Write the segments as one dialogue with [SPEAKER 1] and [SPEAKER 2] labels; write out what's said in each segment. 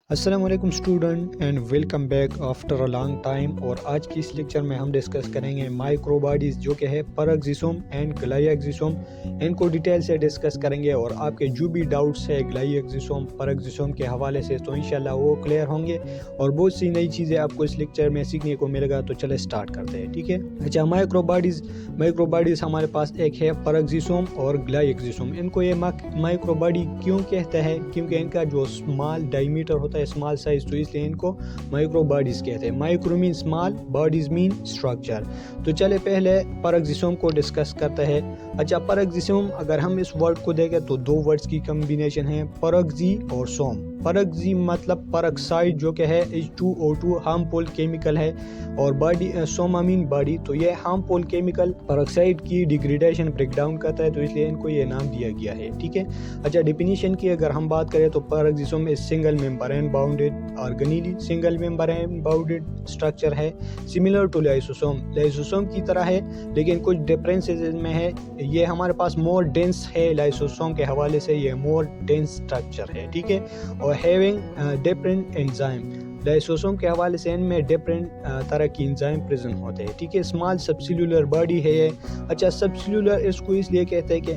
[SPEAKER 1] السلام علیکم student and welcome back after a long time. اور آج کی اس لیکچر میں ہم ڈسکس کریں گے مائکرو باڈیز جو کہ ہے پرگزیسوم اینڈ گلائی ایگزیسوم. ان کو ڈیٹیل سے ڈسکس کریں گے اور آپ کے جو بھی ڈاؤٹس ہے گلائی ایگزیسوم پرگزیسوم کے حوالے سے تو انشاءاللہ وہ کلیئر ہوں گے اور بہت سی نئی چیزیں آپ کو اس لیکچر میں سیکھنے کو ملے گا. تو چلے اسٹارٹ کرتے ہیں. ٹھیک ہے. اچھا, مائکرو باڈیز ہمارے پاس ایک ہے پرگزیسوم اور گلائی ایگزیسوم. ان کو یہ مائکرو باڈی کیوں کہتا ہے؟ کیونکہ ان کا جو اسمال ڈائی میٹر ہوتا ہے, اسمال سائز, تو اس لیے ان کو مائکرو باڈیز کہتے ہیں. مائکرو مین اسمال, باڈیز مین اسٹرکچر. تو چلے پہلے پرگزیسوم کو ڈسکس کرتے ہیں. اچھا, پرگزیسوم اگر ہم اس ورڈ کو دیکھیں تو دو ورڈز کی کمبینیشن ہے, پرگزی اور سوم. پرگزی مطلب پرکسائڈ جو کہ ہے H2O2 ہارمفل کیمیکل ہے, اور باڈی سوما مین باڈی. تو یہ ہارمفل کیمیکل پرکسائڈ کی ڈیگریڈیشن بریک ڈاؤن کرتا ہے, تو اس لیے ان کو یہ نام دیا گیا ہے. ٹھیک ہے. اچھا, ڈیفینیشن کی اگر ہم بات کریں تو peroxisome is single membrane bounded organelle. Single membrane bounded structure ہے, سملر ٹو لائسوسوم کی طرح ہے, لیکن کچھ ڈفرینسز میں ہے. یہ ہمارے پاس مور ڈینس ہے لائسوسوم کے حوالے سے, یہ مور ڈینس اسٹرکچر ہے. ٹھیک ہے. اور ہیونگ ڈفرینٹ انزائم, لائسوسوم کے حوالے سے ان میں ڈفرینٹ طرح کی انزائم پریزنٹ ہوتے ہیں. ٹھیک ہے. اسمال سب سیلولر باڈی ہے یہ. اچھا, سب سیلولر اس کو اس لیے کہتے ہیں کہ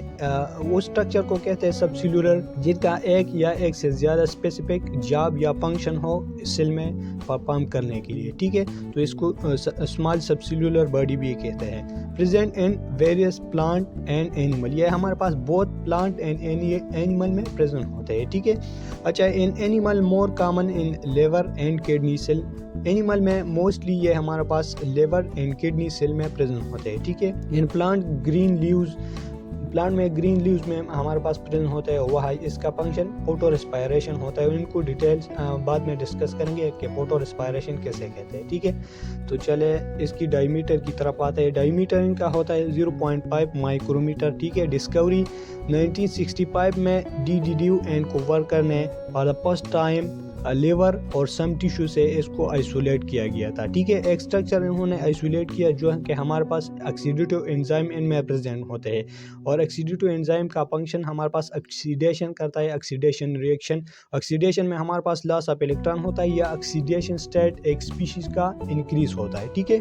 [SPEAKER 1] وہ اسٹرکچر کو کہتے ہیں سب سیلولر جن کا ایک یا ایک سے زیادہ اسپیسیفک جاب یا فنکشن ہو سیل میں پرفارم کرنے کے لیے. ٹھیک ہے. تو اس کو اسمال سب سیلولر باڈی بھی کہتے ہیں. Present in various plant and animal, یہ ہمارے پاس بہت پلانٹ اینڈ اینیمل میں پریزنٹ ہوتے ہیں. ٹھیک ہے. اچھا, in animal more common in liver and kidney cell. Animal میں موسٹلی یہ ہمارے پاس لیور اینڈ کڈنی سیل میں پریزنٹ ہوتے ہیں. ٹھیک ہے. ان پلانٹ میں گرین لیوز میں ہمارے پاس پریزنٹ ہوتا ہے, وہ اس کا فنکشن فوٹو ریسپائریشن ہوتا ہے. ان کو ڈیٹیلز بعد میں ڈسکس کریں گے کہ فوٹو ریسپائریشن کیسے کہتے ہیں. ٹھیک ہے. تو چلے اس کی ڈائی میٹر کی طرف آتے ہیں. ڈائی میٹر ان کا ہوتا ہے 0.5 مائکرو میٹر. ٹھیک ہے. ڈسکوری 1965 میں ڈیو اینڈ کوورکر نے for the first time liver اور سم ٹیشو سے اس کو آئسولیٹ کیا گیا تھا. ٹھیک ہے. ایک اسٹرکچر انہوں نے آئسولیٹ کیا جو ہے کہ ہمارے پاس آکسیڈیٹو انزائم ان میں پریزنٹ ہوتے ہیں, اور آکسیڈیٹو انزائم کا فنکشن ہمارے پاس آکسیڈیشن کرتا ہے. آکسیڈیشن ریئیکشن, آکسیڈیشن میں ہمارے پاس لاس آف الیکٹران ہوتا ہے, یا آکسیڈیشن اسٹیٹ ایک اسپیشیز کا انکریز ہوتا ہے. ٹھیک ہے.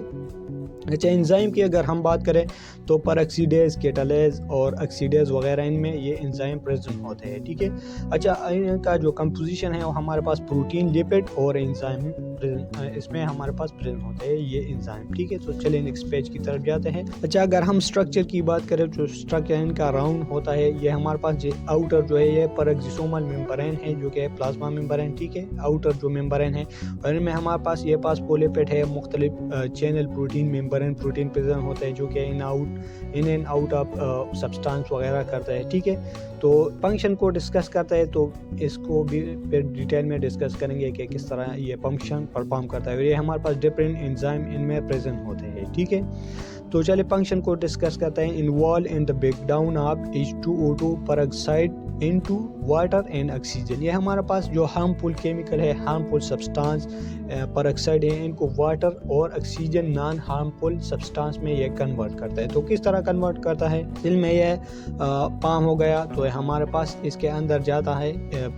[SPEAKER 1] اچھا, انزائم کی اگر ہم بات کریں تو پر آکسیڈیز, کیٹالیز اور آکسیڈیز وغیرہ ان میں یہ انزائم پریزنٹ ہوتے ہیں. ٹھیک ہے. اچھا, ان کا جو کمپوزیشن ہے وہ ہمارے پاس پروٹین, لپڈ اور انزائم اس میں ہمارے پاس پریزنٹ ہوتے ہیں یہ انزائم. ٹھیک ہے. تو چلیں نیکسٹ پیج کی طرف جاتے ہیں. اچھا, اگر ہم اسٹرکچر کی بات کریں تو اسٹرکچر ان کا راؤنڈ ہوتا ہے. یہ ہمارے پاس آؤٹر جو ہے یہ پرگزیسومل ممبرین ہے جو کہ ہے پلازما ممبرین. ٹھیک ہے. آؤٹر جو ممبرین ہے, اور ان میں ہمارے پاس یہ پاسپولیپڈ ہے, مختلف channel protein membrane protein present ہوتے ہیں جو کہ in and out of substance وغیرہ کرتا ہے. ٹھیک ہے. تو فنکشن کو ڈسکس کرتا ہے, تو اس کو بھی پھر ڈیٹیل میں ڈسکس کریں گے کہ کس طرح یہ فنکشن پرفارم کرتا ہے. یہ ہمارے پاس ڈفرینٹ انزائم ان میں پریزنٹ ہوتے ہیں. ٹھیک ہے. تو چلے فنکشن کو ڈسکس کرتے ہیں. Involve in the break down of H2O2 peroxide into water and oxygen. یہ ہمارے پاس جو ہارمفل کیمیکل ہے, ہارمفل سبسٹانس peroxide ہے, ان کو واٹر اور آکسیجن نان ہارمفل سبسٹانس میں یہ کنورٹ کرتا ہے. تو کس طرح کنورٹ کرتا ہے؟ دل میں یہ پام ہو گیا تو ہمارے پاس اس کے اندر جاتا ہے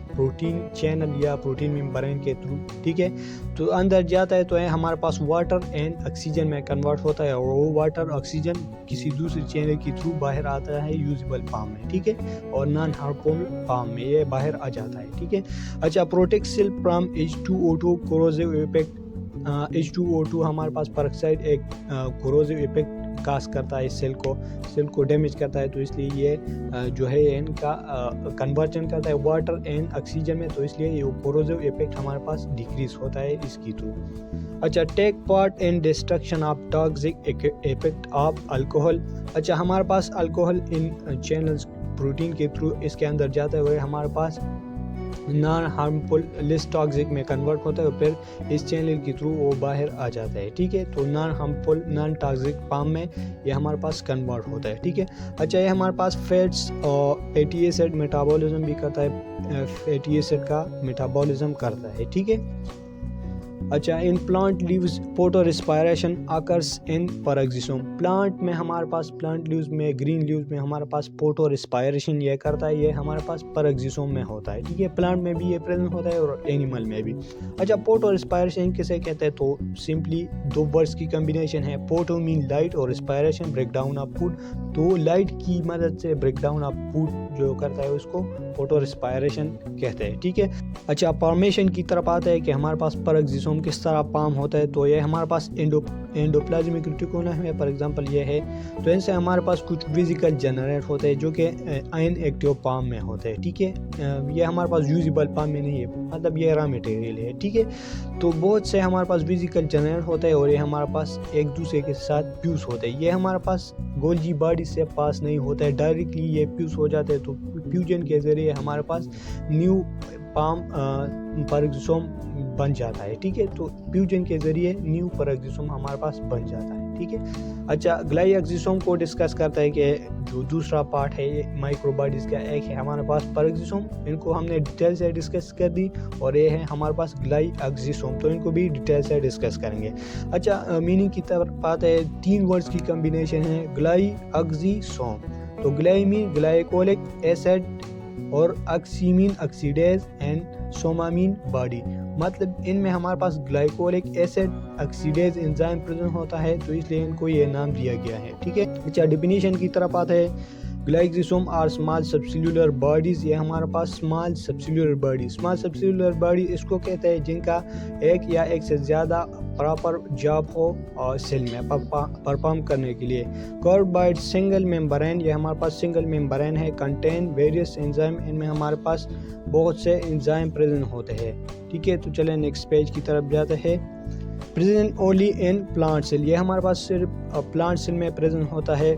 [SPEAKER 1] پروٹین چینل یا پروٹین ممبرین کے تھرو. ٹھیک ہے. تو اندر جاتا ہے تو ہمارے پاس واٹر اینڈ آکسیجن میں کنورٹ ہوتا ہے, اور وہ واٹر آکسیجن کسی دوسری چینل کے تھرو باہر آتا ہے یوزیبل فارم میں. ٹھیک ہے. اور نان ہارمفل فارم میں یہ باہر آ جاتا ہے. ٹھیک ہے. اچھا, protect cell from H2O2 corrosive effect. H2O2 ہمارے پاس پرآکسائڈ ایک کوروزیو ایفیکٹ کاز کرتا ہے, سیل کو ڈیمیج کرتا ہے. تو اس لیے یہ جو ہے ان کا کنورژن کرتا ہے واٹر اینڈ آکسیجن میں, تو اس لیے یہ کوروزیو ایفیکٹ ہمارے پاس ڈیکریز ہوتا ہے اس کی تھرو. اچھا, take part in destruction of toxic effect of alcohol. اچھا, ہمارے پاس الکوہل ان چینلز پروٹین کے تھرو اس کے اندر جاتا ہے, وہ ہمارے پاس نان ہارمفل لیس ٹاکسک میں کنورٹ ہوتا ہے, اور پھر اس چینل کے تھرو وہ باہر آ جاتا ہے. ٹھیک ہے. تو naan harmful non toxic form میں یہ ہمارے پاس کنورٹ ہوتا ہے. ٹھیک ہے. اچھا, یہ ہمارے پاس فیٹس اور فیٹی ایسڈ میٹابولزم بھی کرتا ہے, فیٹی ایسڈ کا میٹابولزم کرتا ہے. ٹھیک ہے. اچھا in plant leaves photorespiration occurs in peroxisome. Plant میں ہمارے پاس پلانٹ لیوز میں گرین لیوز میں ہمارے پاس فوٹو ریسپائریشن یہ کرتا ہے, یہ ہمارے پاس پیرگزیسوم میں ہوتا ہے. ٹھیک ہے, پلانٹ میں بھی یہ پریزنٹ ہوتا ہے اور اینیمل میں بھی. اچھا فوٹو ریسپائریشن کسے کہتے ہیں, تو سمپلی دو ورڈز کی کمبینیشن ہے. فوٹو مین لائٹ اور respiration break down of food. تو لائٹ کی مدد سے بریک ڈاؤن آف فوڈ جو کرتا ہے اس کو فوٹو ریسپائریشن کہتے ہیں. ٹھیک ہے, اچھا فارمیشن کی طرف آتا ہے کہ ہمارے پاس پیرگزیسوم کس طرح فارم ہوتا ہے. تو یہ ہمارے پاس اینڈوپلازمک ریٹیکولم ہے فار ایگزامپل یہ ہے. تو ان سے ہمارے پاس کچھ ویزیکل جنریٹ ہوتے ہیں جو کہ ان ایکٹیو فارم میں ہوتے ہیں. ٹھیک ہے, یہ ہمارے پاس یوزیبل فارم میں نہیں ہے, مطلب یہ را مٹیریل ہے. ٹھیک ہے, تو بہت سے ہمارے پاس ویزیکل جنریٹ ہوتے ہیں اور یہ ہمارے پاس ایک دوسرے کے ساتھ فیوز ہوتے ہیں. یہ ہمارے پاس گولجی باڈی سے پاس نہیں ہوتا ہے, ڈائریکٹلی یہ فیوز ہو جاتے ہیں. تو فیوژن کے ذریعے ہمارے پاس نیو فارم پیرگزیسوم بن جاتا ہے. ٹھیک ہے, تو فیوژن کے ذریعے نیو پیرگزیسوم ہمارے پاس بن جاتا ہے. ٹھیک ہے, اچھا گلائی ایگزیسوم کو ڈسکس کرتا ہے کہ جو دوسرا پارٹ ہے یہ مائکرو باڈیز کا. ایک ہے ہمارے پاس پیرگزیسوم, ان کو ہم نے ڈیٹیل سے ڈسکس کر دی, اور یہ ہے ہمارے پاس گلائی ایگزیسوم, تو ان کو بھی ڈیٹیل سے ڈسکس کریں گے. اچھا میننگ کی طرف آتا ہے, تین ورڈز کی کمبینیشن ہے گلائی ایگزیسوم. تو گلائی مین گلائکولک ایسڈ اور اکسی مین اکسیڈیز اینڈ سوما مین باڈی. مطلب ان میں ہمارے پاس گلائکولک ایسڈ اکسیڈیز انزائم پریزنٹ ہوتا ہے, تو اس لیے ان کو یہ نام دیا گیا ہے. ٹھیک ہے, اچھا ڈیفینیشن کی طرف آتا ہے, glyoxysome are small subcellular bodies. یہ ہمارے پاس small subcellular body, small subcellular body اس کو کہتے ہیں جن کا ایک یا ایک سے زیادہ پراپر جاب ہو اور سیل میں پرفارم کرنے کے لیے. کورڈ بائی سنگل ممبرین, یہ ہمارے پاس سنگل ممبرین ہے. کنٹین ویریس انزائم, ان میں ہمارے پاس بہت سے انزائم پریزنٹ ہوتے ہیں. ٹھیک ہے, تو چلیں نیکسٹ پیج کی طرف جاتے ہیں. Present only in plant cell, یہ ہمارے پاس صرف پلانٹ سیل میں پریزنٹ ہوتا ہے.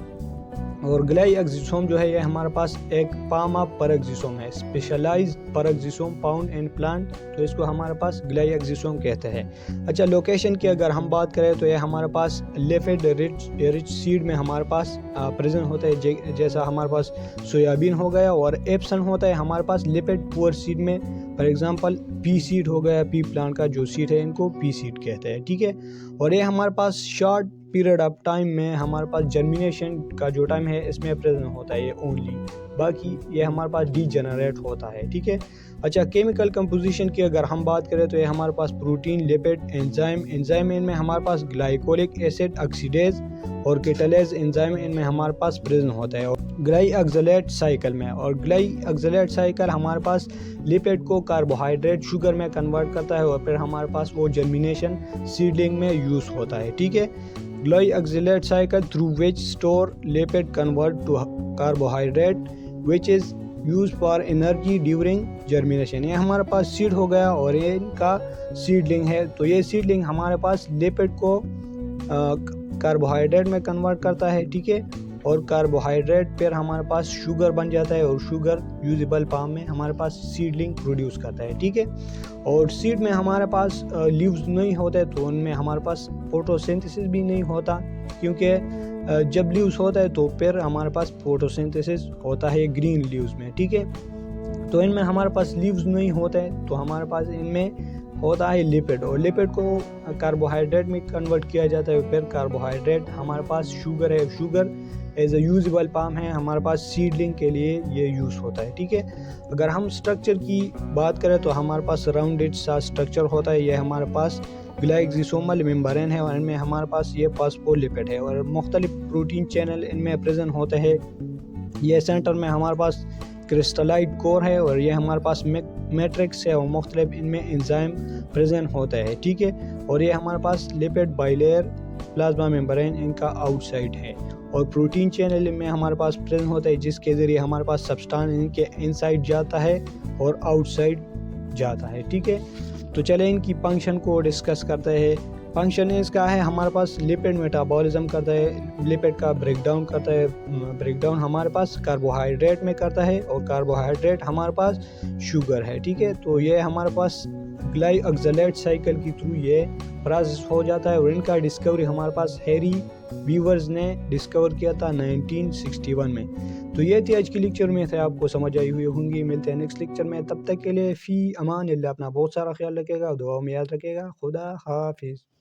[SPEAKER 1] اور گلائی ایگزیسوم جو ہے یہ ہمارے پاس ایک فارم آف پیرگزیسوم ہے, اسپیشلائزڈ پیرگزیسوم فاؤنڈ ان پلانٹ, تو اس کو ہمارے پاس گلائی ایگزیسوم کہتے ہیں. اچھا لوکیشن کی اگر ہم بات کریں تو یہ ہمارے پاس لیفڈ رچ سیڈ میں ہمارے پاس پریزنٹ ہوتا ہے, جیسا ہمارے پاس سویابین ہو گیا, اور ایپسن ہوتا ہے ہمارے پاس لیپڈ پور سیڈ میں. فار ایگزامپل پی سیڈ ہو گیا, پی پلانٹ کا جو سیڈ ہے ان کو پی سیڈ کہتے ہیں. ٹھیک ہے, اور یہ ہمارے پاس شارٹ پیریڈ آف ٹائم میں ہمارے پاس جرمینیشن کا جو ٹائم ہے اس میں پریزنٹ ہوتا ہے یہ اونلی, باقی یہ ہمارے پاس ڈی جنریٹ ہوتا ہے. ٹھیک ہے, اچھا کیمیکل کمپوزیشن کی اگر ہم بات کریں تو یہ ہمارے پاس پروٹین, لیپڈ, انزائم ان میں ہمارے پاس گلائکولک ایسڈ آکسیڈیز اور کیٹالیز انزائم ان میں ہمارے پاس پریزنٹ ہوتا ہے. گلائی آکزیلیٹ سائیکل میں, اور گلائی آکزیلیٹ سائیکل ہمارے پاس لیپڈ کو کاربوہائیڈریٹ شوگر میں کنورٹ کرتا ہے, اور پھر ہمارے پاس وہ جرمینیشن سیڈلنگ میں یوز ہوتا ہے. ٹھیک ہے, glyoxylate cycle through which store lipid convert to carbohydrate which is use for energy during germination. یہ ہمارے پاس سیڈ ہو گیا اور یہ ان کا سیڈلنگ ہے, تو یہ سیڈلنگ ہمارے پاس لیپڈ کو کاربوہائیڈریٹ میں کنورٹ کرتا ہے. ٹھیک ہے, اور کاربوہائیڈریٹ پھر ہمارے پاس شوگر بن جاتا ہے, اور شوگر یوزیبل فارم میں ہمارے پاس سیڈلنگ پروڈیوس کرتا ہے. ٹھیک ہے, اور سیڈ میں ہمارے پاس لیوز نہیں ہوتے, تو ان میں ہمارے پاس فوٹوسنتھسس بھی نہیں ہوتا, کیونکہ جب لیوز ہوتا ہے تو پھر ہمارے پاس فوٹوسنتھسس ہوتا ہے گرین لیوز میں. ٹھیک ہے, تو ان میں ہمارے پاس لیوز نہیں ہوتے, تو ہمارے پاس ان میں ہوتا ہے لیپڈ, اور لیپڈ کو کاربوہائیڈریٹ میں کنورٹ کیا جاتا ہے. پھر کاربوہائیڈریٹ ہمارے پاس شوگر ہے, sugar as a usable form ہے ہمارے پاس سیڈلنگ کے لیے یہ یوز ہوتا ہے. ٹھیک ہے, اگر ہم سٹرکچر کی بات کریں تو ہمارے پاس راؤنڈڈ سا سٹرکچر ہوتا ہے. یہ ہمارے پاس گلائکوزومل ممبرین ہے, اور ان میں ہمارے پاس یہ فاسفولیپڈ ہے, اور مختلف پروٹین چینل ان میں پریزنٹ ہوتے ہیں. یہ سینٹر میں ہمارے پاس کرسٹلائٹ کور ہے, اور یہ ہمارے پاس میٹرکس ہے, اور مختلف ان میں انزائم پریزنٹ ہوتا ہے. ٹھیک ہے, اور یہ ہمارے پاس lipid bilayer plasma membrane ان کا آؤٹ سائڈ ہے, اور پروٹین چینل میں ہمارے پاس پریزنٹ ہوتا ہے, جس کے ذریعے ہمارے پاس سبسٹانس ان کے انسائڈ جاتا ہے اور آؤٹ سائڈ جاتا ہے. ٹھیک ہے, تو چلیں ان کی فنکشن کو ڈسکس کرتے ہیں. فنکشن اس کا ہے ہمارے پاس لیپڈ میٹابولزم کرتا ہے, لیپڈ کا بریک ڈاؤن کرتا ہے. بریک ڈاؤن ہمارے پاس کاربوہائیڈریٹ میں کرتا ہے, اور کاربوہائیڈریٹ ہمارے پاس شوگر ہے. ٹھیک ہے, تو یہ ہمارے پاس گلائی اگزلیٹ سائیکل کے تھرو یہ پروسیس ہو جاتا ہے، اور ان کا ڈسکوری ہمارے پاس ہیری بیورز نے ڈسکور کیا تھا 1961 میں۔ تو یہ تھی آج کی لیکچر میں سے، آپ کو سمجھ آئی ہوئی ہوں گی۔ ملتے ہیں نیکسٹ لیکچر میں، تب تک کے لیے فی امان اللہ، اپنا بہت سارا خیال رکھے گا، دعاؤں میں یاد رکھے گا۔ خدا حافظ۔